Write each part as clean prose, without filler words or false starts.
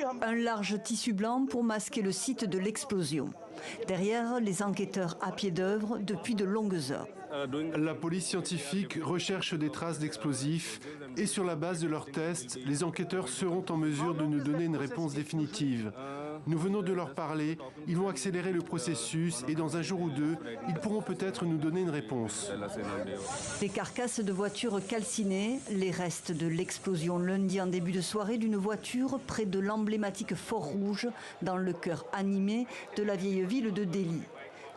Un large tissu blanc pour masquer le site de l'explosion. Derrière, les enquêteurs à pied d'œuvre depuis de longues heures. La police scientifique recherche des traces d'explosifs et sur la base de leurs tests, les enquêteurs seront en mesure de nous donner une réponse définitive. Nous venons de leur parler, ils vont accélérer le processus et dans un jour ou deux, ils pourront peut-être nous donner une réponse. Des carcasses de voitures calcinées, les restes de l'explosion lundi en début de soirée d'une voiture près de l'emblématique Fort Rouge dans le cœur animé de la vieille ville de Delhi.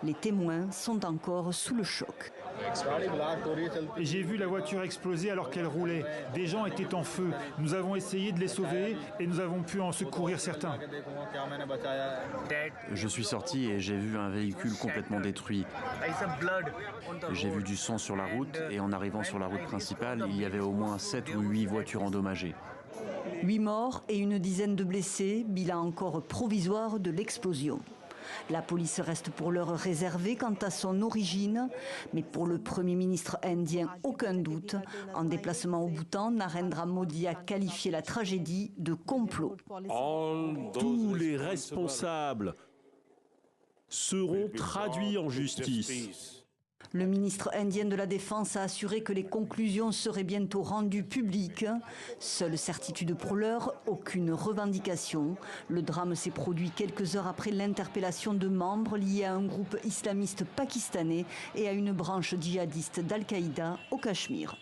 Les témoins sont encore sous le choc. J'ai vu la voiture exploser alors qu'elle roulait. Des gens étaient en feu. Nous avons essayé de les sauver et nous avons pu en secourir certains. Je suis sorti et j'ai vu un véhicule complètement détruit. J'ai vu du sang sur la route et en arrivant sur la route principale, il y avait au moins 7 ou 8 voitures endommagées. 8 morts et une dizaine de blessés, bilan encore provisoire de l'explosion. La police reste pour l'heure réservée quant à son origine, mais pour le Premier ministre indien, aucun doute. En déplacement au Bhoutan, Narendra Modi a qualifié la tragédie de complot. Tous les responsables seront traduits en justice. Le ministre indien de la Défense a assuré que les conclusions seraient bientôt rendues publiques. Seule certitude pour l'heure, aucune revendication. Le drame s'est produit quelques heures après l'interpellation de membres liés à un groupe islamiste pakistanais et à une branche djihadiste d'Al-Qaïda au Cachemire.